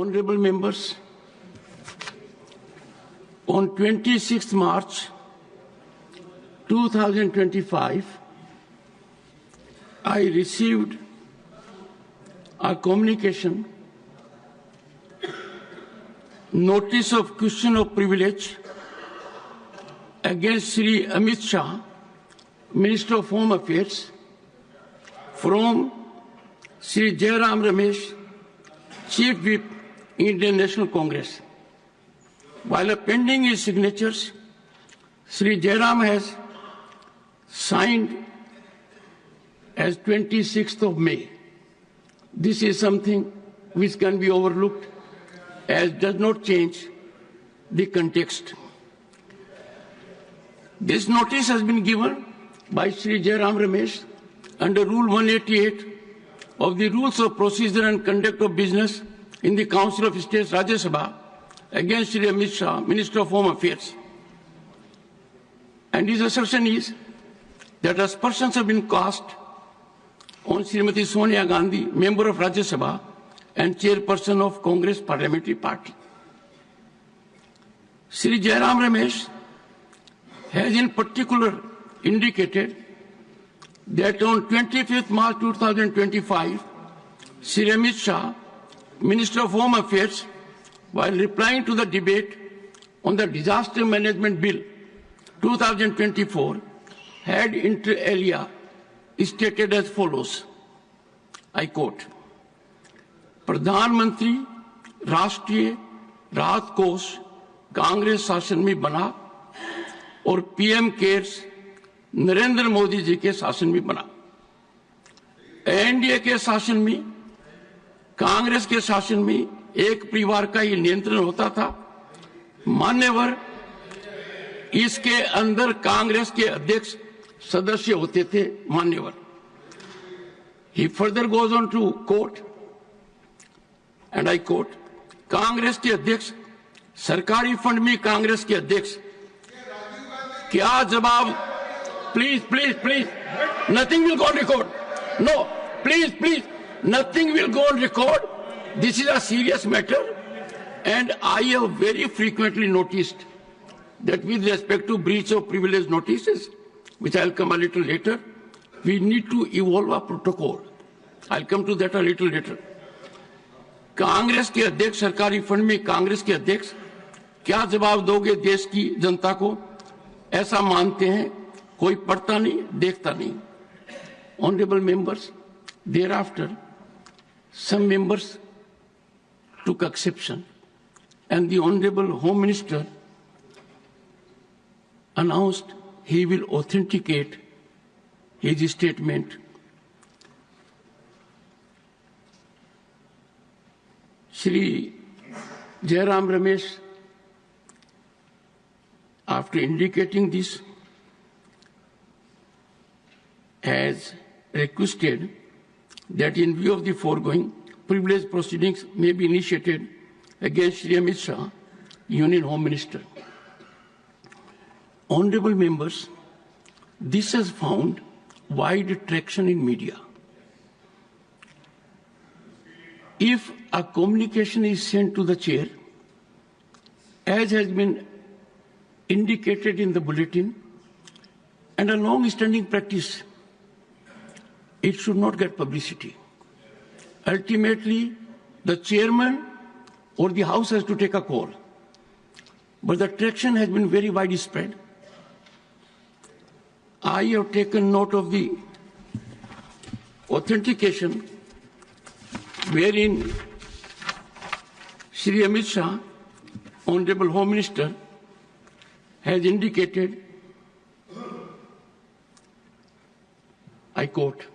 Honorable members, on 26th March 2025, I received a communication, notice of question of privilege against Sri Amit Shah, Minister of Home Affairs, from Sri Jairam Ramesh, Chief Whip, Indian National Congress. While appending his signatures, Sri Jairam has signed as 26th of May. This is something which can be overlooked as does not change the context. This notice has been given by Sri Jairam Ramesh under Rule 188 of the Rules of Procedure and Conduct of Business in the Council of States Rajya Sabha against Sri Amit Shah, Minister of Home Affairs. And his assertion is that aspersions have been cast on Srimati Sonia Gandhi, member of Rajya Sabha and chairperson of Congress Parliamentary Party. Sri Jairam Ramesh has in particular indicated that on 25th March 2025, Sri Amit Shah, Minister of Home Affairs, while replying to the debate on the Disaster Management Bill 2024, had inter alia stated as follows, I quote, प्रधानमंत्री राष्ट्रीय राहत कोष कांग्रेस शासन में बना और PM cares Narendra Modi ji के शासन में बना। एनडीए के शासन में, कांग्रेस के शासन में एक परिवार का ही नियंत्रण होता था। मान्यवर इसके अंदर कांग्रेस के अध्यक्ष सदस्य होते थे, मान्यवर। He further goes on to quote, and I quote, Congress के अध्यक्ष, सरकारी फंड में कांग्रेस के अध्यक्ष, क्या जवाब, please, nothing will go on record. No, please, nothing will go on record. This is a serious matter, and I have very frequently noticed that with respect to breach of privilege notices, which I'll come a little later, we need to evolve a protocol. I'll come to that a little later. Congress के अध्यक्ष, सरकारी fund में कांग्रेस के अध्यक्ष, क्या जवाब दोगे देश की जनता को? ऐसा मानते हैं, कोई पढ़ता नहीं, देखता नहीं. Honorable members, thereafter, some members took exception, and the Honorable Home Minister announced he will authenticate his statement. Shri Jairam Ramesh, after indicating this, has requested that in view of the foregoing, privilege proceedings may be initiated against Shri Amit Shah, Union Home Minister. Honorable members, this has found wide traction in media. If a communication is sent to the chair, as has been indicated in the bulletin, and a long-standing practice, it should not get publicity. Ultimately, the chairman or the House has to take a call. But the traction has been very widespread. I have taken note of the authentication wherein Shri Amit Shah, Honorable Home Minister, has indicated, I quote,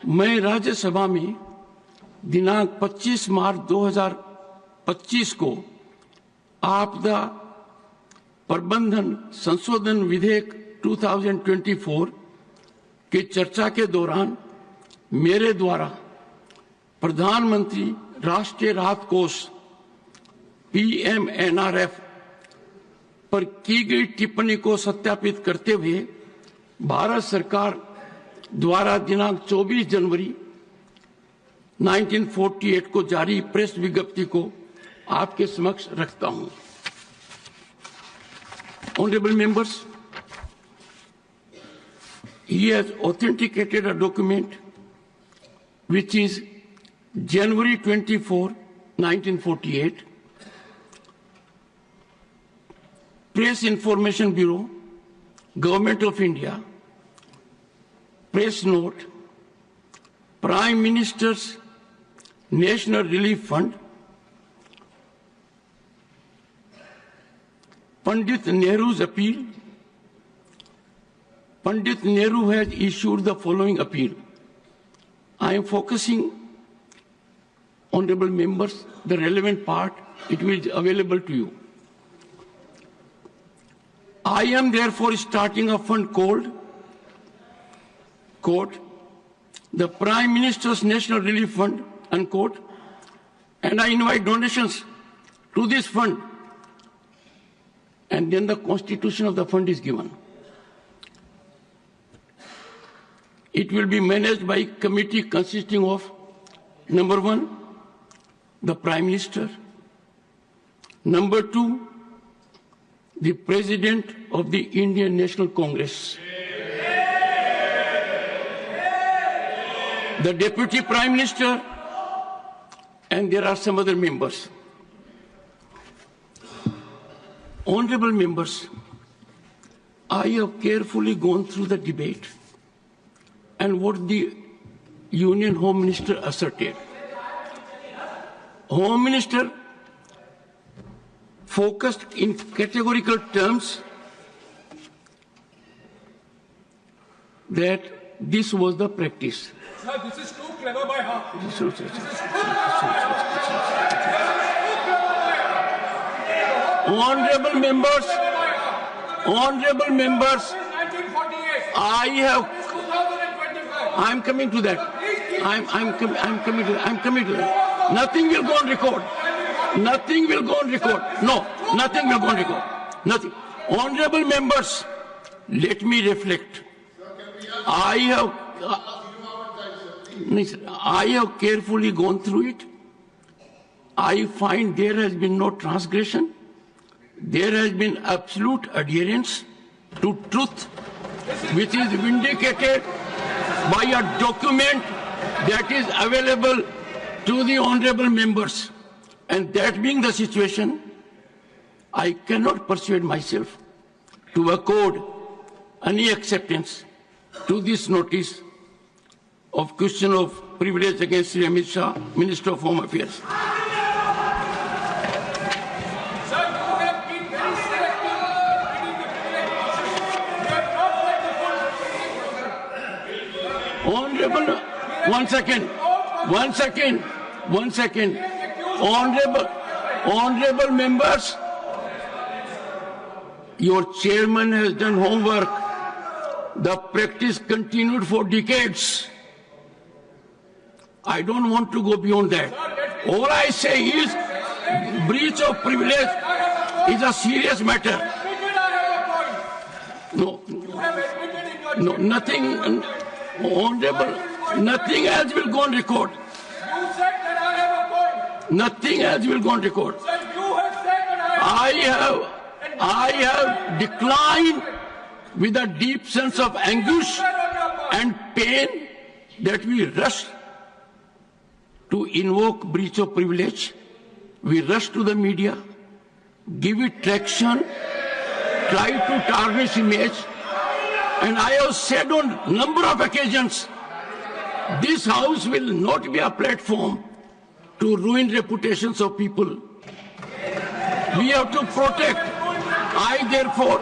मैं राज्यसभा में दिनांक 25 मार्च 2025 को आपदा प्रबंधन संशोधन विधेयक 2024 की चर्चा के दौरान मेरे द्वारा प्रधानमंत्री राष्ट्रीय राहत कोष PMNRF पर की गई टिप्पणी को सत्यापित करते हुए भारत सरकार द्वारा दिनांक 24 जनवरी 1948 को जारी प्रेस विज्ञप्ति को आपके समक्ष रखता हूं। Honorable members, he has authenticated a document which is January 24, 1948, Press Information Bureau, Government of India, Press Note, Prime Minister's National Relief Fund, Pandit Nehru's appeal. Pandit Nehru has issued the following appeal. I am focusing, honorable members, the relevant part, it will be available to you. I am therefore starting a fund called, quote, the Prime Minister's National Relief Fund, unquote, and I invite donations to this fund. And then the constitution of the fund is given. It will be managed by a committee consisting of, number 1, the Prime Minister, number 2, the President of the Indian National Congress, the Deputy Prime Minister, and there are some other members. Honorable members, I have carefully gone through the debate and what the Union Home Minister asserted. Home Minister focused in categorical terms that this was the practice. Sir, this is too clever by half. Honorable members, I'm coming to that. I'm coming to that. Nothing will go on record. Nothing will go on record. No, nothing will go on record. Nothing. Honorable members, let me reflect. I have carefully gone through it. I find there has been no transgression. There has been absolute adherence to truth, which is vindicated by a document that is available to the honorable members. And that being the situation, I cannot persuade myself to accord any acceptance to this notice of question of privilege against Sri Amit Shah, Minister of Home Affairs. Honorable, one second. Honorable members, your chairman has done homework. The practice continued for decades. I don't want to go beyond that. All I say is breach of privilege is a serious matter. No, nothing, honorable, nothing else will go on record. You said that I have a point. Nothing else will go on record. Sir, you have said that I have declined with a deep sense of anguish and pain that we rushed to invoke breach of privilege. We rushed to the media, give it traction, try to tarnish image. And I have said on a number of occasions, this house will not be a platform to ruin reputations of people. We have to protect. I therefore